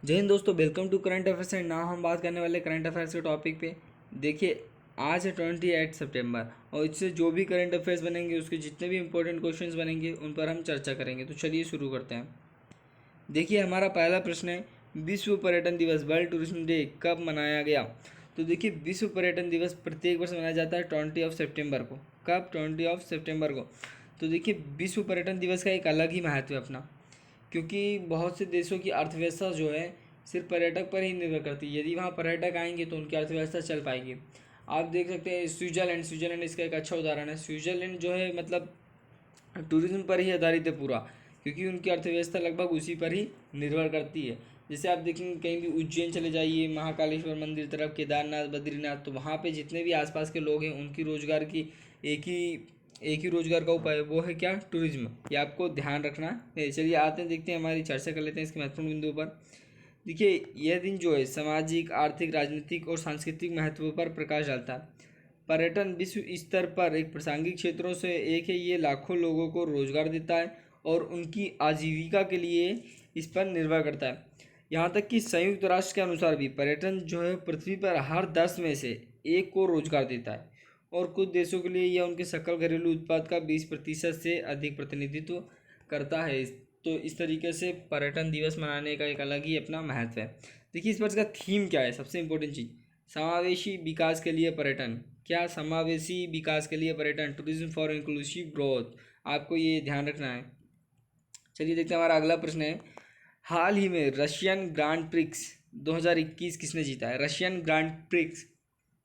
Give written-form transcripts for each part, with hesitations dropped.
जय हिंद दोस्तों, welcome to current affairs and now हम बात करने वाले करंट अफेयर्स के टॉपिक पे। देखिए, आज है 28 सितंबर और इससे जो भी करंट अफेयर्स बनेंगे, उसके जितने भी इंपॉर्टेंट क्वेश्चंस बनेंगे, उन पर हम चर्चा करेंगे। तो चलिए शुरू करते हैं। देखिए, हमारा पहला प्रश्न है, विश्व पर्यटन दिवस वर्ल्ड टूरिज्म डे कब मनाया गया? तो देखिए, विश्व पर्यटन दिवस प्रत्येक वर्ष मनाया जाता है 20 सितंबर को। कब? 20 सितंबर को। तो देखिए, विश्व पर्यटन दिवस का एक अलग ही महत्व है अपना, क्योंकि बहुत से देशों की अर्थव्यवस्था जो है सिर्फ पर्यटक पर ही निर्भर करती है। यदि वहाँ पर्यटक आएंगे तो उनकी अर्थव्यवस्था चल पाएगी। आप देख सकते हैं स्विट्ज़रलैंड इसका एक अच्छा उदाहरण है। स्विट्ज़रलैंड जो है मतलब टूरिज्म पर ही आधारित है पूरा, क्योंकि उनकी अर्थव्यवस्था लगभग उसी पर ही निर्भर करती है। जैसे आप देखेंगे, कहीं भी उज्जैन चले जाइए, महाकालेश्वर मंदिर तरफ, केदारनाथ, बद्रीनाथ, तो वहाँ पे जितने भी आसपास के लोग हैं उनकी रोजगार की एक ही एक ही रोजगार का उपाय है, वो है क्या? टूरिज्म। ये आपको ध्यान रखना है। चलिए आते हैं, देखते हैं, हमारी चर्चा कर लेते हैं इसके महत्वपूर्ण बिंदुओं पर। देखिए, यह दिन जो है सामाजिक, आर्थिक, राजनीतिक और सांस्कृतिक महत्व पर प्रकाश डालता है। पर्यटन विश्व स्तर पर एक प्रासंगिक क्षेत्रों से एक है। ये लाखों लोगों को रोजगार देता है और उनकी आजीविका के लिए इस पर निर्भर करता है। यहाँ तक कि संयुक्त राष्ट्र के अनुसार भी पर्यटन जो है पृथ्वी पर हर 10 में से एक को रोजगार देता है और कुछ देशों के लिए यह उनके सकल घरेलू उत्पाद का 20% से अधिक प्रतिनिधित्व करता है। तो इस तरीके से पर्यटन दिवस मनाने का एक अलग ही अपना महत्व है। देखिए, इस वर्ष का थीम क्या है? सबसे इम्पोर्टेंट चीज़, समावेशी विकास के लिए पर्यटन। क्या? समावेशी विकास के लिए पर्यटन, टूरिज्म फॉर इंक्लूसिव ग्रोथ। आपको ये ध्यान रखना है। चलिए देखते हैं, हमारा अगला प्रश्न है, हाल ही में रशियन ग्रांड प्रिक्स 2021 किसने जीता है? रशियन ग्रांड प्रिक्स,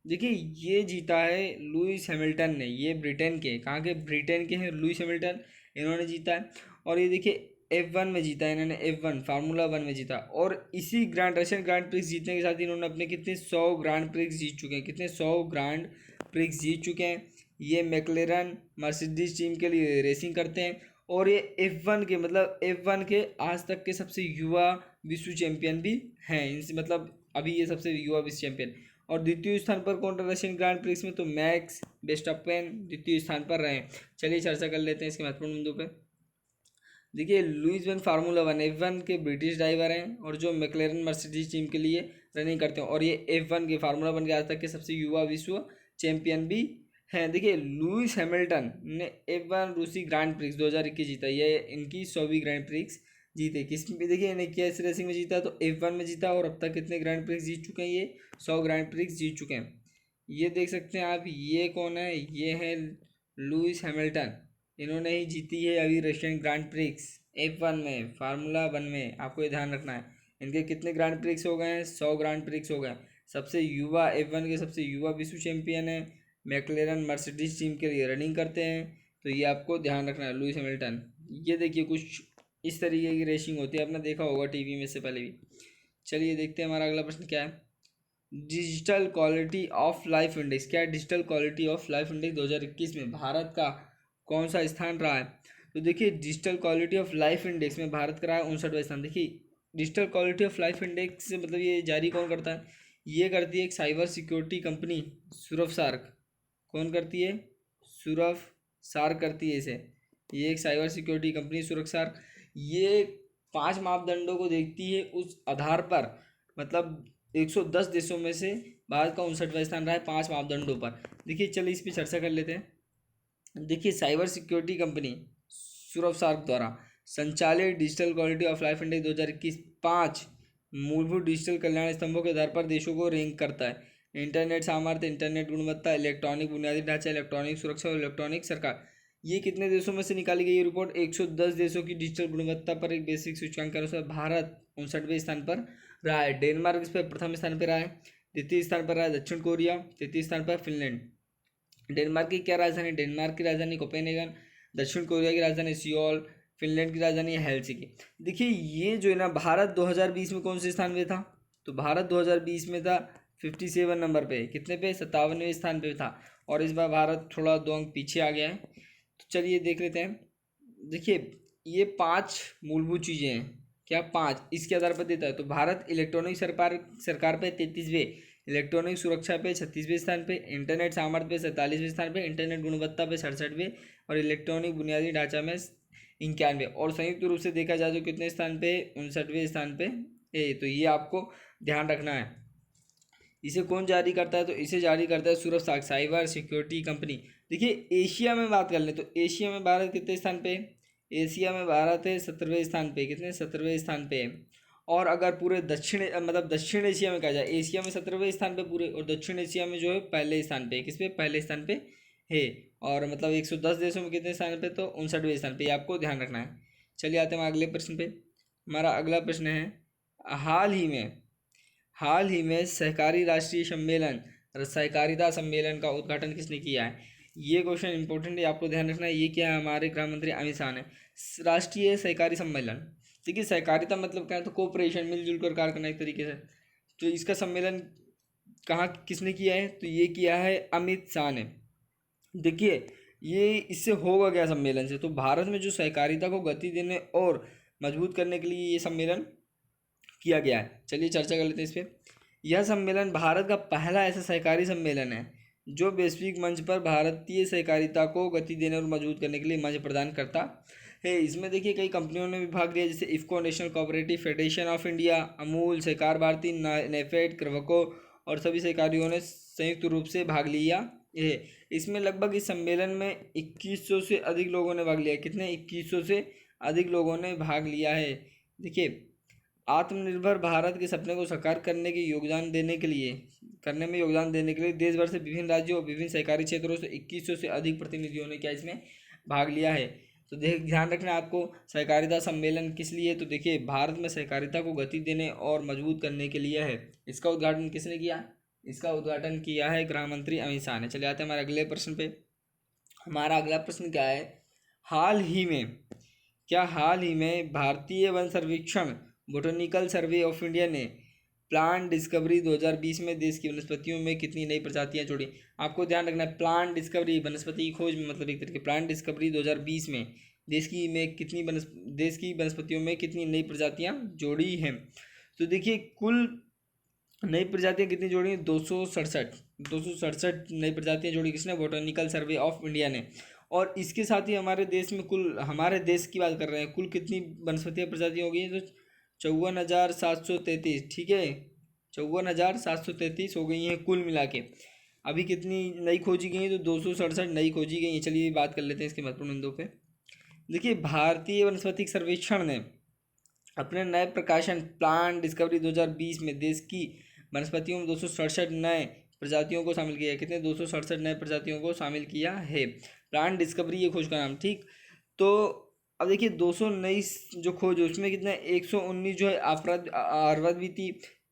देखिए, ये जीता है लुइस हैमिल्टन ने। ये ब्रिटेन के, कहाँ के? ब्रिटेन के हैं लुइस हैमिल्टन, इन्होंने जीता है। और ये देखिए, F1 में जीता है इन्होंने, F1 फार्मूला 1 में जीता। और इसी रशियन ग्रांड प्रिक्स जीतने के साथ ही इन्होंने अपने कितने 100 ग्रांड प्रिक्स जीत चुके हैं। कितने? 100 ग्रांड प्रिक्स जीत चुके हैं। ये मैकलेरन मर्सिडीज टीम के लिए रेसिंग करते हैं और ये F1 के आज तक के सबसे युवा विश्व चैंपियन भी हैं। इनसे मतलब अभी ये सबसे युवा विश्व चैंपियन। और द्वितीय स्थान पर कौन रहा रशियन ग्रांड प्रिक्स में? तो मैक्स वेस्टपेन द्वितीय स्थान पर रहे। चलिए चर्चा कर लेते हैं इसके महत्वपूर्ण बिंदु पे। देखिए, लुइस वन फार्मूला 1 F1 के ब्रिटिश ड्राइवर हैं और जो मैकलेरन मर्सिडीज टीम के लिए रनिंग करते हैं। और ये F1 के फार्मूला 1 के आज तक के सबसे युवा विश्व चैंपियन भी हैं। देखिए, लुइस हैमिल्टन ने F1 रूसी ग्रांड प्रिक्स 2021 जीता। ये इनकी 100वीं ग्रैंड प्रिक्स जीते। किस में? देखिए, इन्हें किस रेसिंग में जीता? तो F1 में जीता। और अब तक कितने ग्रैंड प्रिक्स जीत चुके हैं? ये 100 ग्रैंड प्रिक्स जीत चुके हैं। ये देख सकते हैं आप, ये कौन है? ये है लुइस हैमिल्टन। इन्होंने ही जीती है अभी रशियन ग्रांड प्रिक्स F1 में, फार्मूला 1 में। आपको ये ध्यान रखना है। इनके कितने ग्रांड प्रिक्स हो गए हैं? 100 ग्रांड प्रिक्स हो गए। सबसे युवा F1 के सबसे युवा विश्व चैंपियन है। मैकलेरन मर्सिडीज टीम के लिए रनिंग करते हैं। तो ये आपको ध्यान रखना है, लुइस हैमिल्टन। ये देखिए, कुछ इस तरीके की रेसिंग होती है, आपने देखा होगा टीवी में से पहले भी। चलिए देखते हैं, हमारा अगला प्रश्न क्या है। Digital quality of life index, क्या है? Digital quality of life index 2021 में भारत का कौन सा स्थान रहा है? तो देखिए, digital quality of life index में भारत का रहा है 59वां स्थान। देखिए, digital quality of life index से मतलब ये जारी कौन करता है? ये करती है एक साइबर सिक्योरिटी कंपनी, सुरफसार्क। कौन करती है? सुरफसार्क करती है इसे। ये एक साइबर सिक्योरिटी कंपनी सुरक्षार्क, ये 5 मापदंडों को देखती है। उस आधार पर मतलब 110 देशों में से भारत का 59वां स्थान रहा है 5 मापदंडों पर। देखिए, चलिए इस पर चर्चा कर लेते हैं। देखिए, साइबर सिक्योरिटी कंपनी सुरवसार्क द्वारा संचालित digital quality of life index 2021 5 मूलभूत डिजिटल कल्याण स्तंभों के आधार पर देशों को रैंक करता है। इंटरनेट सामर्थ्य, इंटरनेट गुणवत्ता, इलेक्ट्रॉनिक बुनियादी ढांचा, इलेक्ट्रॉनिक सुरक्षा और इलेक्ट्रॉनिक सरकार। ये कितने देशों में से निकाली गई ये रिपोर्ट? 110 देशों की डिजिटल गुणवत्ता पर एक बेसिक सूचकांक के अनुसार भारत 59वें स्थान पर रहा है। डेनमार्क इस पर प्रथम स्थान पर रहा है। द्वितीय स्थान पर रहा है दक्षिण कोरिया। तृतीय स्थान पर फिनलैंड। डेनमार्क की क्या राजधानी? डेनमार्क की राजधानी कोपेनहेगन। दक्षिण कोरिया की राजधानी सियोल। फिनलैंड की राजधानी है हेलसिंकी। देखिए, ये जो है ना, भारत 2020 में कौन से स्थान पे था? तो भारत 2020 में था 57 नंबर पे। कितने पे? 57वें स्थान पे था। और इस बार भारत थोड़ा 2 अंक पीछे आ गया है। तो चलिए देख लेते हैं। देखिए, ये 5 मूलभूत चीज़ें हैं। क्या? 5 इसके आधार पर देता है। तो भारत इलेक्ट्रॉनिक सरकार पे 33वें, इलेक्ट्रॉनिक सुरक्षा पे 36वें स्थान पे, इंटरनेट सामर्थ्य पे 47वें स्थान पे, इंटरनेट गुणवत्ता पे 67वें और इलेक्ट्रॉनिक बुनियादी ढांचा में 91वें। और संयुक्त रूप से देखा जाए तो कितने स्थान पे? 59वें स्थान पे ए। तो ये आपको ध्यान रखना है। इसे कौन जारी करता है? तो इसे जारी करता है सुरक्षा साइबर सिक्योरिटी कंपनी। देखिए एशिया में बात कर लें तो एशिया में भारत कितने स्थान पे है? एशिया में भारत है 17वें स्थान पे। कितने? 17वें स्थान पे है। और अगर पूरे दक्षिण मतलब दक्षिण एशिया में कहा जाए, एशिया में 17वें स्थान पे पूरे, और दक्षिण एशिया में जो है पहले स्थान पे। किस पे? पहले स्थान पे है। और मतलब 110 देशों में कितने स्थान पे? तो 59वें स्थान पे। ये आपको ध्यान रखना है। चलिए आते हैं अगले प्रश्न पे। हमारा अगला प्रश्न है, हाल ही में सहकारी राष्ट्रीय सम्मेलन, सहकारिता सम्मेलन का उद्घाटन किसने किया है? ये क्वेश्चन इंपॉर्टेंट है, आपको ध्यान रखना है। ये क्या है? हमारे गृह मंत्री अमित शाह ने। राष्ट्रीय सहकारी सम्मेलन, देखिए सहकारिता मतलब क्या है? तो कोऑपरेशन, मिलजुल कर कार्य करना एक तरीके से। तो इसका सम्मेलन कहाँ किसने किया है? तो ये किया है अमित शाह ने। देखिए ये इससे होगा क्या सम्मेलन से? तो भारत में जो सहकारिता को गति देने और मजबूत करने के लिए ये सम्मेलन किया गया है। चलिए चर्चा कर लेते हैं इस पर। यह सम्मेलन भारत का पहला ऐसा सहकारी सम्मेलन है जो वैश्विक मंच पर भारतीय सहकारिता को गति देने और मजबूत करने के लिए मंच प्रदान करता है। इसमें देखिए कई कंपनियों ने भी भाग लिया, जैसे IFFCO, national cooperative federation of India, Amul, Sahakar Bharati, NAFED, KRIBHCO और सभी सहकारियों ने संयुक्त रूप से भाग लिया है। इसमें लगभग इस सम्मेलन में 2100 से अधिक लोगों ने भाग लिया। कितने? 2100 से अधिक लोगों ने भाग लिया है। देखिए आत्मनिर्भर भारत के सपने को साकार करने के करने में योगदान देने के लिए देश भर से विभिन्न राज्यों और विभिन्न सहकारी क्षेत्रों से 2100 से अधिक प्रतिनिधियों ने क्या इसमें भाग लिया है। तो ध्यान रखना आपको, सहकारिता सम्मेलन किस लिए? तो देखिए भारत में सहकारिता को गति देने और मजबूत करने के लिए है। इसका उद्घाटन किसने किया? इसका उद्घाटन किया है गृह मंत्री अमित शाह ने। चले आते हैं हमारे अगले प्रश्न पे। हमारा अगला प्रश्न क्या है, हाल ही में भारतीय वन सर्वेक्षण बोटनिकल सर्वे ऑफ इंडिया ने प्लांट डिस्कवरी 2020 में देश की वनस्पतियों में कितनी नई प्रजातियां जोड़ी? आपको ध्यान रखना है, प्लांट डिस्कवरी वनस्पति की खोज में, मतलब एक तरीके प्लांट डिस्कवरी 2020 में देश की वनस्पतियों में कितनी नई प्रजातियां जोड़ी हैं? तो देखिए कुल नई प्रजातियां कितनी जोड़ी? 267 नई प्रजातियां जोड़ी। किसने? बोटनिकल सर्वे ऑफ इंडिया ने। और इसके साथ ही हमारे देश में हमारे देश की बात कर रहे हैं, कुल कितनी वनस्पतियां प्रजातियां हो गई हैं? तो 54,733। ठीक है, 54,733 हो गई हैं कुल मिला के। अभी कितनी नई खोजी गई हैं? तो 267 नई खोजी गई हैं। चलिए बात कर लेते हैं इसके महत्वपूर्ण बिंदुओं पे। देखिए भारतीय वनस्पति सर्वेक्षण ने अपने नए प्रकाशन प्लांट डिस्कवरी 2020 में देश की वनस्पतियों में 267 नए प्रजातियों को शामिल किया है। कितने? 267 नए प्रजातियों को शामिल किया है। प्लांट डिस्कवरी ये खोज का नाम। ठीक, तो अब देखिए 219 जो खोज है उसमें कितना? 119 जो है आर्वद्वितीय,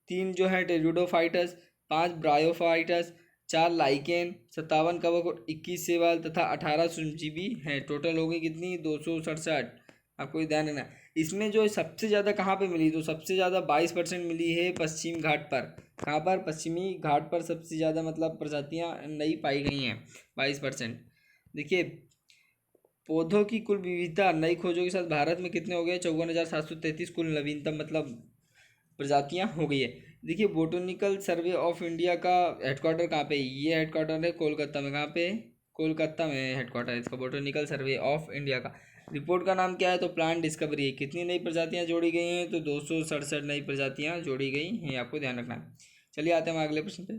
3 जो है टेरिडोफाइटस, 5 ब्रायोफाइटस, 4 लाइकेन, 57 कवक और 21 शैवाल तथा 18 सूक्ष्मजीवी हैं। टोटल हो गई कितनी? 267। आपको ध्यान रखना है। इसमें जो सबसे ज़्यादा कहाँ पे मिली? तो सबसे ज़्यादा 22% मिली है पश्चिम घाट पर। कहाँ पर? पश्चिमी घाट पर सबसे ज़्यादा मतलब प्रजातियाँ नई पाई गई हैं, 22%। देखिए पौधों की कुल विविधता नई खोजों के साथ भारत में कितने हो गए? 54,733 कुल नवीनतम मतलब प्रजातियां हो गई है। देखिए बोटनिकल सर्वे ऑफ इंडिया का हेडक्वार्टर कहाँ पे? ये हेडक्वार्टर है कोलकाता में। कहाँ पे? कोलकाता में हेडक्वार्टर है इसका, बोटनिकल सर्वे ऑफ इंडिया का। रिपोर्ट का नाम क्या है? तो प्लांट डिस्कवरी है। कितनी नई प्रजातियां जोड़ी गई हैं? तो 267 नई प्रजातियां जोड़ी गई हैं, आपको ध्यान रखना है। चलिए आते हैं हम अगले प्रश्न पे।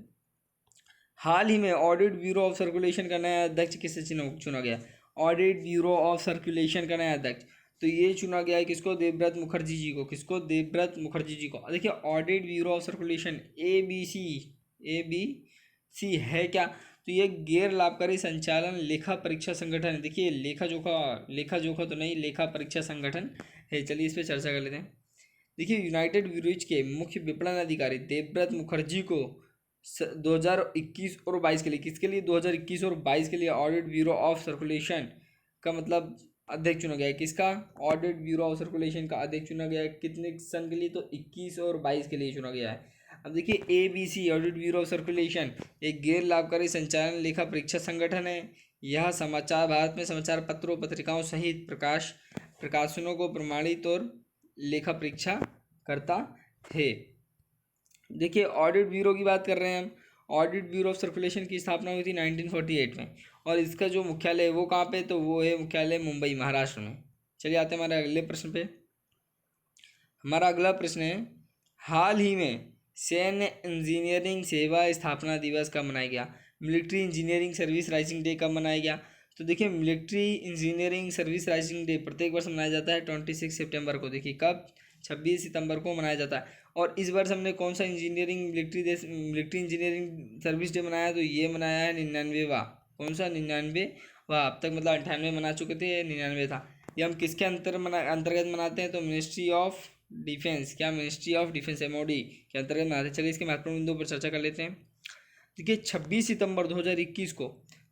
हाल ही में ऑडिट ब्यूरो ऑफ सर्कुलेशन का नया अध्यक्ष किसे चुना गया? ऑडिट ब्यूरो ऑफ सर्कुलेशन का नया अध्यक्ष, तो ये चुना गया है किसको? देवव्रत मुखर्जी जी को। किसको? देवव्रत मुखर्जी जी को। देखिए audit bureau of circulation ABC है क्या? तो ये गैर लाभकारी संचालन लेखा परीक्षा संगठन है। देखिए लेखा जोखा तो नहीं, लेखा परीक्षा संगठन है। चलिए इस पर चर्चा कर लेते हैं। देखिए यूनाइटेड ब्यूरोज के मुख्य विपणन अधिकारी देवव्रत मुखर्जी को 2021 और 22 के लिए, किसके लिए? 2021 और 22 के लिए ऑडिट ब्यूरो ऑफ सर्कुलेशन का मतलब अध्यक्ष चुना गया है। किसका? ऑडिट ब्यूरो ऑफ सर्कुलेशन का अध्यक्ष चुना गया है। कितने सन के लिए? तो 21 और 22 के लिए चुना गया है। अब देखिए ABC audit bureau of circulation एक गैर लाभकारी संचालन लेखा परीक्षा संगठन है। यह भारत में समाचार पत्रों, पत्रिकाओं सहित प्रकाशनों को प्रमाणित और लेखा परीक्षा करता है। देखिए ऑडिट ब्यूरो की बात कर रहे हैं हम। ऑडिट ब्यूरो ऑफ सर्कुलेशन की स्थापना हुई थी 1948 में, और इसका जो मुख्यालय है वो कहाँ पे? तो वो है मुख्यालय मुंबई, महाराष्ट्र में। चलिए आते हैं हमारे अगले प्रश्न पे। हमारा अगला प्रश्न है, हाल ही में सैन्य इंजीनियरिंग सेवा स्थापना दिवस कब मनाया गया? Military engineering service rising day कब मनाया गया? तो देखिए military engineering service rising day प्रत्येक वर्ष मनाया जाता है 26 सितंबर को। देखिए कब? 26 सितंबर को मनाया जाता है। और इस वर्ष हमने कौन सा engineering military engineering service day मनाया? तो ये मनाया है 99वां। कौन सा? 99वां। अब तक मतलब 98 मना चुके थे, 99 था। ये हम किसके अंतर्गत मनाते हैं? तो मिनिस्ट्री ऑफ डिफेंस। क्या? मिनिस्ट्री ऑफ डिफेंस, MOD के अंतर्गत मनाते हैं। चलिए इसके महत्वपूर्ण बिंदुओं पर चर्चा कर लेते हैं। देखिए 26 सितंबर 2021 को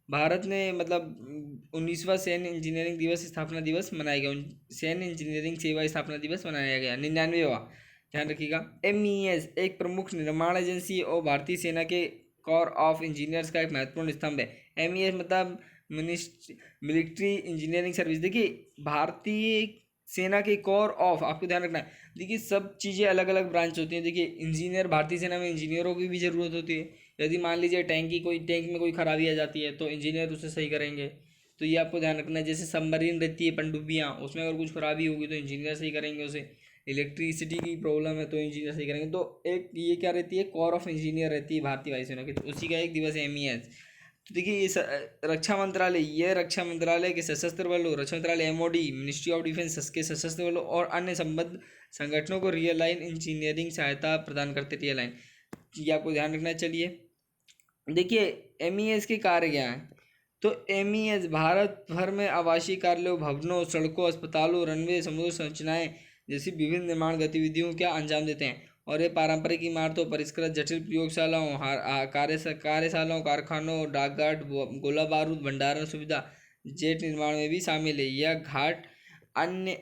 भारत ने मतलब 19वां सैन्य इंजीनियरिंग दिवस स्थापना दिवस मनाया गया। सैन्य इंजीनियरिंग सेवा स्थापना दिवस मनाया गया 99वां। ध्यान रखिएगा। MES एक प्रमुख निर्माण एजेंसी और भारतीय सेना के कोर ऑफ इंजीनियर्स का एक महत्वपूर्ण स्तंभ है। MES मतलब मिलिट्री इंजीनियरिंग सर्विस। देखिए भारतीय सेना के कोर ऑफ, आपको ध्यान रखना है। देखिए सब चीज़ें अलग अलग ब्रांच होती हैं। देखिए इंजीनियर, भारतीय सेना में इंजीनियरों की भी ज़रूरत होती है। यदि मान लीजिए टैंक में कोई खराबी आ जाती है तो इंजीनियर उसे सही करेंगे। तो ये आपको ध्यान रखना है। जैसे सबमरीन रहती है, पनडुब्बियाँ, उसमें अगर कुछ खराबी होगी तो इंजीनियर सही करेंगे उसे। इलेक्ट्रिसिटी की प्रॉब्लम है तो इंजीनियर सही करेंगे। तो एक ये क्या रहती है? कोर ऑफ इंजीनियर रहती है भारतीय वायुसेना की। तो उसी का एक दिवस है MES। तो देखिए ये रक्षा मंत्रालय, ये रक्षा मंत्रालय के सशस्त्र बलों, रक्षा मंत्रालय MOD, मिनिस्ट्री ऑफ डिफेंस के सशस्त्र बलों और अन्य संबद्ध संगठनों को रियल लाइन इंजीनियरिंग सहायता प्रदान करते। रियल लाइन, ये आपको ध्यान रखना है। चलिए देखिए MES के कार्य क्या हैं? तो MES भारत भर में आवासीय कार्यालयों, भवनों, सड़कों, अस्पतालों, रनवे, समुद्र संरचनाएं जैसी विभिन्न निर्माण गतिविधियों का अंजाम देते हैं। और ये पारंपरिक इमारतों, परिष्कृत जटिल प्रयोगशालाओं, कार्यशालाओं, कारखानों, डाकघाट, गोला बारूद भंडारण सुविधा, जेट निर्माण में भी शामिल है। यह घाट अन्य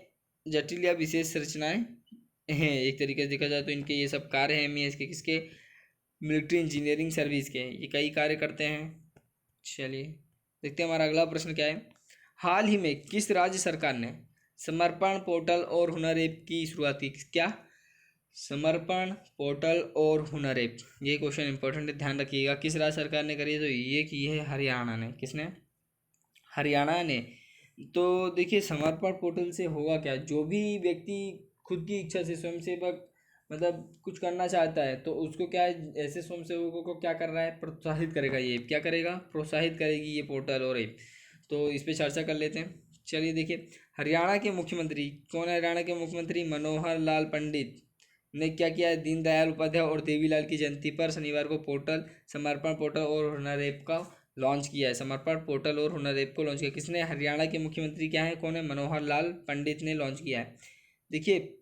जटिल या विशेष संरचनाएं हैं। एक तरीके से देखा जाए तो इनके ये सब कार्य हैं MES के। किसके? मिलिट्री इंजीनियरिंग सर्विस के। ये कई कार्य करते हैं। चलिए देखते हैं हमारा अगला प्रश्न क्या है। हाल ही में किस राज्य सरकार ने समर्पण पोर्टल और हुनर ऐप की शुरुआत की? क्या? समर्पण पोर्टल और हुनर ऐप। ये क्वेश्चन इंपॉर्टेंट है, ध्यान रखिएगा। किस राज्य सरकार ने करी है? तो ये की है हरियाणा ने। किसने? हरियाणा ने। तो देखिए समर्पण पोर्टल से होगा क्या? जो भी व्यक्ति खुद की इच्छा से स्वयंसेवक मतलब कुछ करना चाहता है तो उसको क्या है, ऐसे स्वयंसेवकों को क्या कर रहा है? प्रोत्साहित करेगा। ये ऐप क्या करेगा? प्रोत्साहित करेगी ये पोर्टल और ऐप। तो इस पर चर्चा कर लेते हैं। चलिए देखिए हरियाणा के मुख्यमंत्री कौन है? हरियाणा के मुख्यमंत्री मनोहर लाल पंडित ने क्या किया है? दीनदयाल उपाध्याय और देवीलाल की जयंती पर शनिवार को पोर्टल, समर्पण पोर्टल और हुनर ऐप का लॉन्च किया है। समर्पण पोर्टल और हुनर ऐप को लॉन्च किया। किसने? हरियाणा के मुख्यमंत्री क्या है? कौन है? मनोहर लाल पंडित ने लॉन्च किया है। देखिए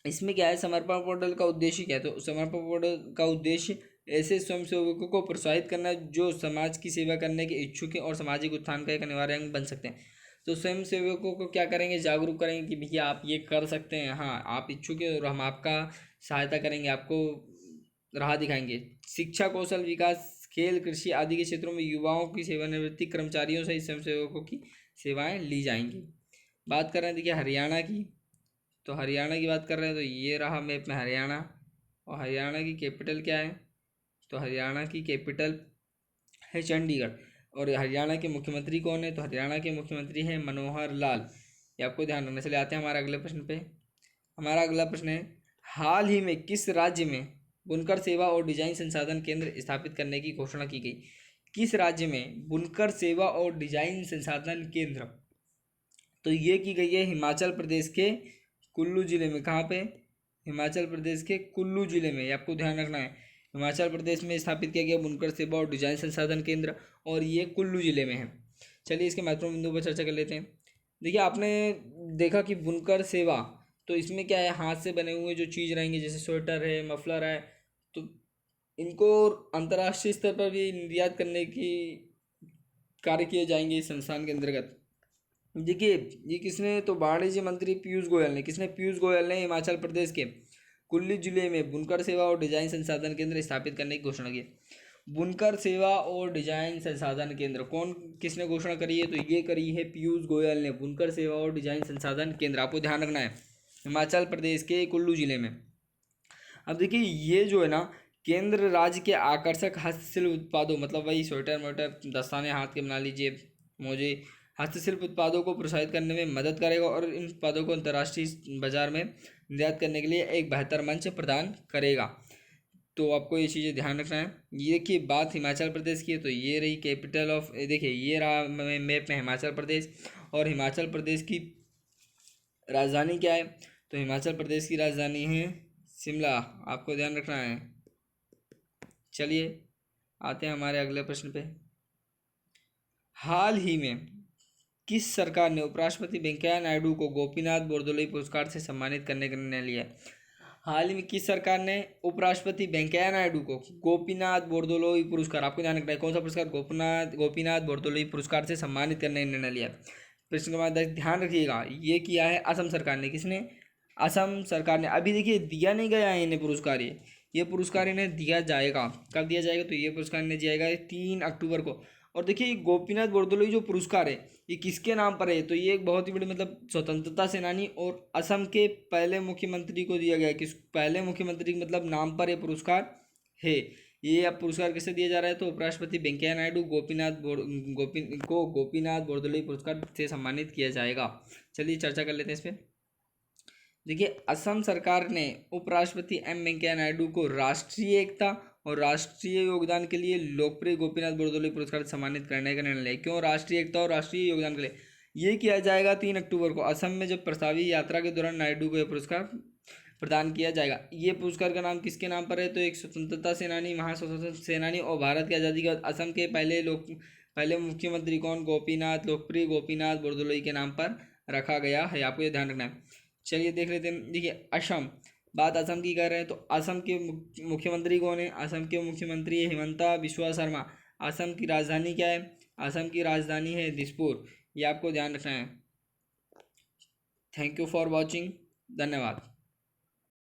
इसमें क्या है? समर्पण पोर्टल का उद्देश्य क्या है? तो समर्पण पोर्टल का उद्देश्य ऐसे स्वयंसेवकों को प्रोत्साहित करना है जो समाज की सेवा करने के इच्छुक हैं और सामाजिक उत्थान का एक अनिवार्य अंग बन सकते हैं। तो स्वयंसेवकों को क्या करेंगे? जागरूक करेंगे कि भैया आप ये कर सकते हैं, हाँ आप इच्छुक हैं और हम आपका सहायता करेंगे, आपको राह दिखाएंगे। शिक्षा, कौशल विकास, खेल, कृषि आदि के क्षेत्रों में युवाओं की सेवानिवृत्ति कर्मचारियों से स्वयंसेवकों की सेवाएं ली जाएंगी। बात कर रहे हैं देखिए हरियाणा की। तो हरियाणा की बात कर रहे हैं तो ये रहा मैप में हरियाणा। और हरियाणा की कैपिटल क्या है? तो हरियाणा की कैपिटल है चंडीगढ़। और हरियाणा के मुख्यमंत्री कौन है? तो हरियाणा के मुख्यमंत्री हैं मनोहर लाल। ये आपको ध्यान रखना। चले आते हैं हमारे अगले प्रश्न पे। हमारा अगला प्रश्न है हाल ही में किस राज्य में बुनकर सेवा और डिजाइन संसाधन केंद्र स्थापित करने की घोषणा की गई? किस राज्य में बुनकर सेवा और डिजाइन संसाधन केंद्र? तो ये की गई है हिमाचल प्रदेश के कुल्लू जिले में। कहाँ पे? हिमाचल प्रदेश के कुल्लू जिले में। ये आपको ध्यान रखना है। हिमाचल प्रदेश में स्थापित किया गया बुनकर सेवा और डिजाइन संसाधन केंद्र और ये कुल्लू जिले में है। चलिए इसके महत्वपूर्ण बिंदुओं पर चर्चा कर लेते हैं। देखिए आपने देखा कि बुनकर सेवा, तो इसमें क्या है? हाथ से बने हुए जो चीज़ रहेंगे जैसे स्वेटर है, मफलर है, तो इनको अंतर्राष्ट्रीय स्तर पर भी निर्यात करने की कार्य किए जाएंगे इस संस्थान के अंतर्गत। देखिए ये किसने? तो वाणिज्य मंत्री पीयूष गोयल ने। किसने? पीयूष गोयल ने हिमाचल प्रदेश के कुल्लू जिले में बुनकर सेवा और डिजाइन संसाधन केंद्र स्थापित करने की घोषणा की। बुनकर सेवा और डिजाइन संसाधन केंद्र कौन, किसने घोषणा करी है? तो ये करी है पीयूष गोयल ने। बुनकर सेवा और डिजाइन संसाधन केंद्र, आपको ध्यान रखना है, हिमाचल प्रदेश के कुल्लू जिले में। अब देखिए ये जो है ना केंद्र राज्य के आकर्षक हस्तशिल्प उत्पादों, मतलब वही स्वेटर मोटर, दस्ताने हाथ के बना लीजिए, मोजे, हस्तशिल्प उत्पादों को प्रोत्साहित करने में मदद करेगा और इन उत्पादों को अंतर्राष्ट्रीय बाजार में निर्यात करने के लिए एक बेहतर मंच प्रदान करेगा। तो आपको ये चीज़ें ध्यान रखना है। ये की बात हिमाचल प्रदेश की है तो ये रही कैपिटल ऑफ, देखिए ये रहा मैप में हिमाचल प्रदेश, और हिमाचल प्रदेश की राजधानी क्या है? तो हिमाचल प्रदेश की राजधानी है शिमला, आपको ध्यान रखना है। चलिए आते हैं हमारे अगले प्रश्न पे। हाल ही में किस सरकार ने उपराष्ट्रपति वेंकैया नायडू को गोपीनाथ बोरदोलोई पुरस्कार से सम्मानित करने का निर्णय लिया? हाल ही में किस सरकार ने उपराष्ट्रपति वेंकैया नायडू को गोपीनाथ बोरदोलोई पुरस्कार, आपको ध्यान रखना है कौन सा पुरस्कार, गोपीनाथ बोरदोलोई पुरस्कार से सम्मानित करने का निर्णय लिया? प्रश्न का बाद ध्यान रखिएगा, ये किया है असम सरकार ने। किसने? असम सरकार ने। अभी देखिए दिया नहीं गया है इन्हें पुरस्कार, ये पुरस्कार इन्हें दिया जाएगा। कब दिया जाएगा? तो ये पुरस्कार इन्हें दिया जाएगा 3 अक्टूबर को। और देखिए ये गोपीनाथ बोरदोलोई जो पुरस्कार है ये किसके नाम पर है? तो ये एक बहुत ही बड़ी मतलब स्वतंत्रता सेनानी और असम के पहले मुख्यमंत्री को दिया गया है। किस पहले मुख्यमंत्री मतलब नाम पर ये पुरस्कार है। ये अब पुरस्कार किसे दिया जा रहा है? तो उपराष्ट्रपति वेंकैया नायडू गोपीनाथ बोरदोलोई पुरस्कार से सम्मानित किया जाएगा। चलिए चर्चा कर लेते हैं इस पर। देखिए असम सरकार ने उपराष्ट्रपति वेंकैया नायडू को राष्ट्रीय एकता और राष्ट्रीय योगदान के लिए लोकप्रिय गोपीनाथ बोरदोलोई पुरस्कार से सम्मानित करने का निर्णय लिया। क्यों? राष्ट्रीय एकता और राष्ट्रीय योगदान के लिए। ये किया जाएगा 3 अक्टूबर को असम में, जब प्रस्तावित यात्रा के दौरान नायडू को यह पुरस्कार प्रदान किया जाएगा। ये पुरस्कार का नाम किसके नाम पर है? तो एक स्वतंत्रता सेनानी, महास्वतंत्रता सेनानी और भारत की आज़ादी के बाद असम के पहले मुख्यमंत्री कौन? लोकप्रिय गोपीनाथ बोरदोलोई के नाम पर रखा गया है। आपको ये ध्यान रखना है। चलिए देख लेते हैं। देखिए असम, बात असम की कर रहे हैं तो असम के मुख्यमंत्री कौन है? असम के मुख्यमंत्री है हिमंता बिस्वा शर्मा। असम की राजधानी क्या है? असम की राजधानी है दिसपुर। ये आपको ध्यान रखना है। Thank you for watching. धन्यवाद।